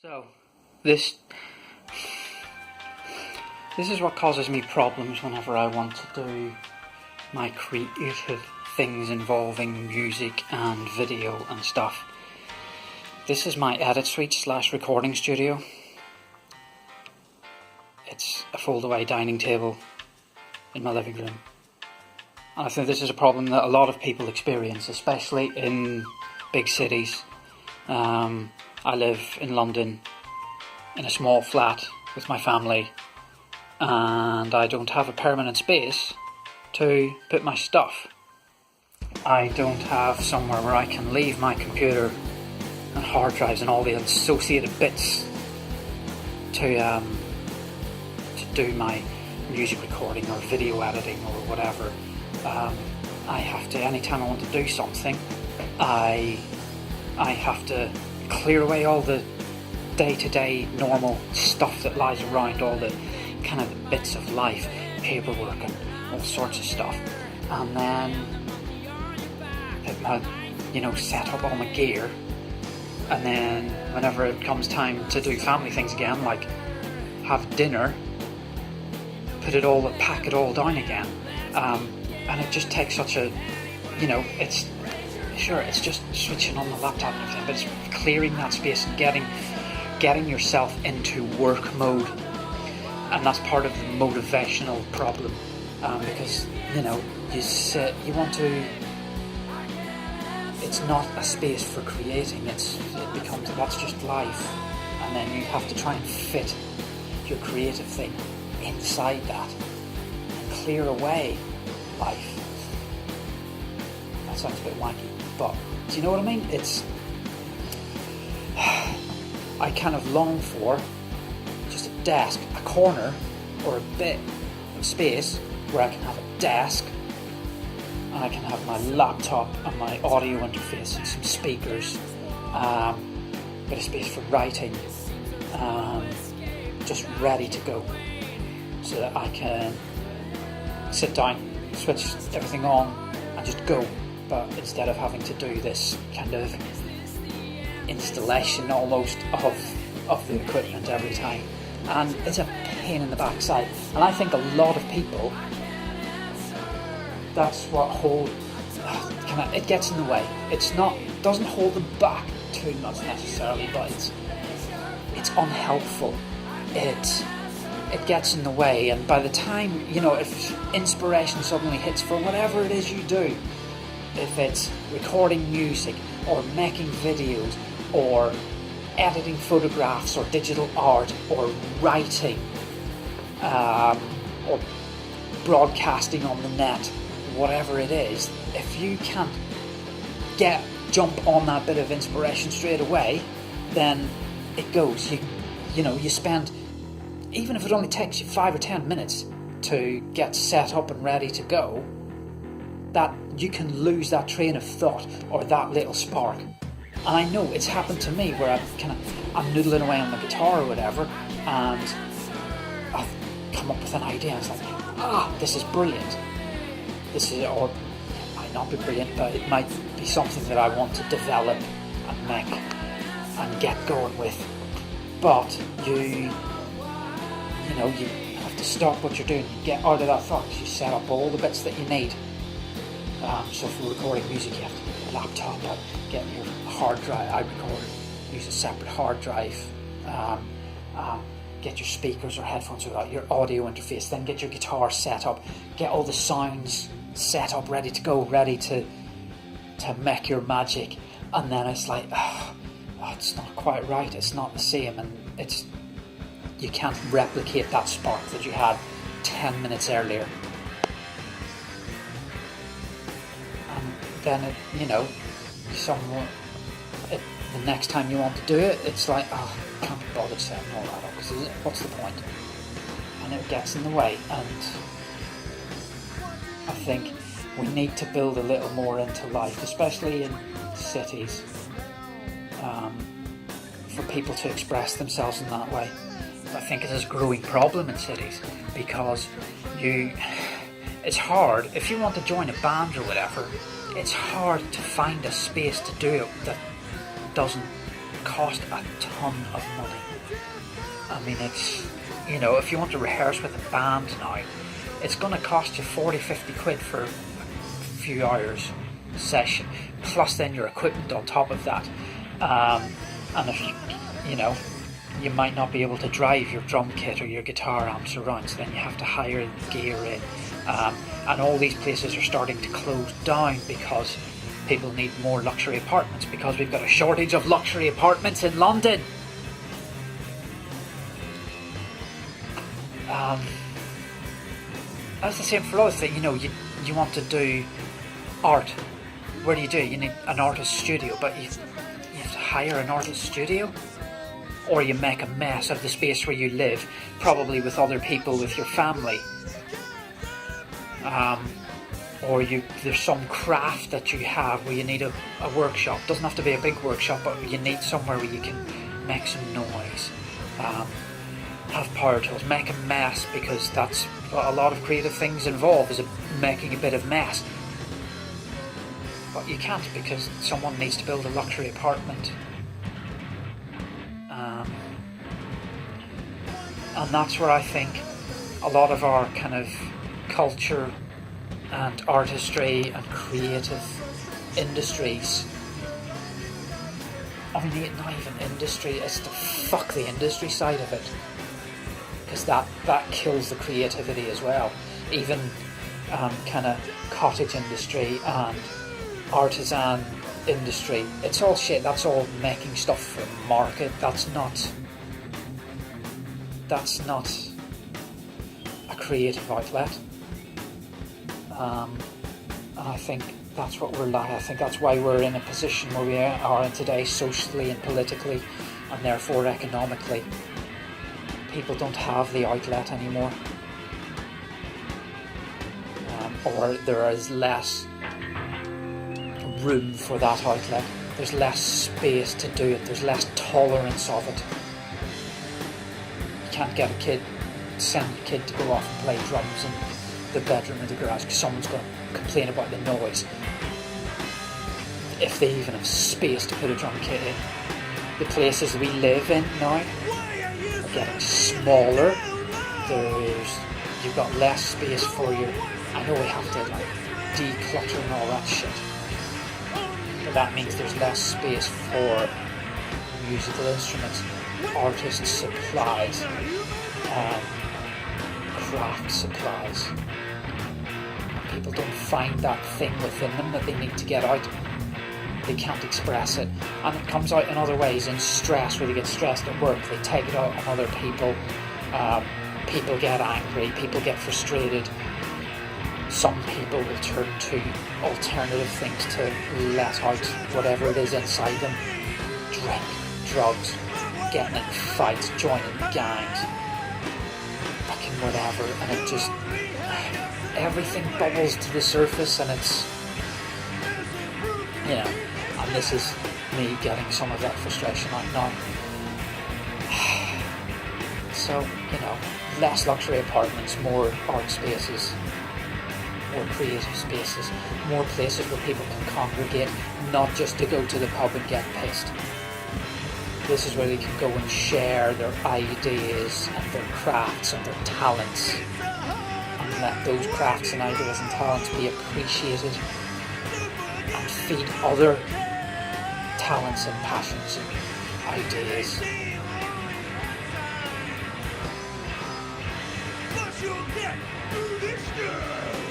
So, this is what causes me problems whenever I want to do my creative things involving music and video and stuff. This is my edit suite / recording studio. It's a fold-away dining table in my living room. And I think this is a problem that a lot of people experience, especially in big cities. I live in London in a small flat with my family, and I don't have a permanent space to put my stuff. I don't have somewhere where I can leave my computer and hard drives and all the associated bits to do my music recording or video editing or whatever. I have to, anytime I want to do something, I have to clear away all the day-to-day normal stuff that lies around, all the kind of the bits of life, paperwork and all sorts of stuff, and then set up all my gear, and then whenever it comes time to do family things again, like have dinner, pack it all down again, and it just takes such a, it's just switching on the laptop and everything, but it's clearing that space and getting yourself into work mode. And that's part of the motivational problem, because it's not a space for creating, that's just life, and then you have to try and fit your creative thing inside that and clear away life. That sounds a bit wanky, but do you know what I mean? I kind of long for just a desk, a corner, or a bit of space where I can have a desk and I can have my laptop and my audio interface and some speakers, a bit of space for writing, just ready to go, so that I can sit down, switch everything on and just go. But instead of having to do this kind of installation almost of the equipment every time, and it's a pain in the backside. And I think a lot of people, that's what it gets in the way. Doesn't hold them back too much necessarily, but it's unhelpful. It gets in the way, and by the time, if inspiration suddenly hits for whatever it is you do, if it's recording music or making videos or editing photographs or digital art or writing or broadcasting on the net, whatever it is, if you can't jump on that bit of inspiration straight away, then it goes. You spend, even if it only takes you 5 or 10 minutes to get set up and ready to go, that you can lose that train of thought or that little spark. And I know it's happened to me where I'm noodling away on the guitar or whatever, and I've come up with an idea and it's like, this is brilliant. Or it might not be brilliant, but it might be something that I want to develop and make and get going with. But you have to stop what you're doing. You get out of that thought, you set up all the bits that you need. So for recording music, you have to get your laptop out, get your hard drive. Use a separate hard drive. Get your speakers or headphones without your audio interface. Then get your guitar set up. Get all the sounds set up, ready to go, ready to make your magic. And then it's like, it's not quite right. It's not the same, and you can't replicate that spark that you had 10 minutes earlier. Then the next time you want to do it, it's like, I can't be bothered setting all that up, because what's the point? And it gets in the way, and I think we need to build a little more into life, especially in cities, for people to express themselves in that way. I think it is a growing problem in cities, because it's hard, if you want to join a band or whatever, it's hard to find a space to do it that doesn't cost a ton of money. I mean, it's, you know, if you want to rehearse with a band now, it's going to cost you 40-50 quid for a few hours session, plus then your equipment on top of that. And if you know, you might not be able to drive your drum kit or your guitar amps around, so then you have to hire gear in. And all these places are starting to close down because people need more luxury apartments, because we've got a shortage of luxury apartments in London. That's the same for us, that, you know, you want to do art. Where do? You need an artist studio, but you have to hire an artist studio? Or you make a mess of the space where you live, probably with other people, with your family. Or there's some craft that you have where you need a workshop. Doesn't have to be a big workshop, but you need somewhere where you can make some noise. Have power tools, make a mess, because that's what a lot of creative things involve, is making a bit of mess. But you can't, because someone needs to build a luxury apartment. And that's where I think a lot of our kind of culture and artistry and creative industries, I mean, not even industry, it's the fuck the industry side of it, because that kills the creativity as well. Even kind of cottage industry and artisan industry, it's all shit. That's all making stuff for market. That's not a creative outlet. And I think that's what we're like. I think that's why we're in a position where we are in today, socially and politically, and therefore economically. People don't have the outlet anymore, or there is less room for that outlet. There's less space to do it. There's less tolerance of it. You can't get send a kid to go off and play drums in the bedroom or the garage because someone's going to complain about the noise. If they even have space to put a drum kit in. The places we live in now are getting smaller. You've got less space for your, I know we have to like declutter and all that shit, but that means there's less space for musical instruments, artist supplies, craft supplies. People don't find that thing within them that they need to get out. They can't express it, and it comes out in other ways, in stress, where they get stressed at work, they take it out on other people. People get angry, people get frustrated. Some people will turn to alternative things to let out whatever it is inside them. Drink, drugs, getting in fights, joining gangs, fucking whatever, and it just, everything bubbles to the surface, and it's, you know, and this is me getting some of that frustration out now. So, you know, less luxury apartments, more art spaces, more creative spaces, more places where people can congregate, not just to go to the pub and get pissed. This is where they can go and share their ideas and their crafts and their talents, and let those crafts and ideas and talents be appreciated and feed other talents and passions and ideas. You'll get through this girl.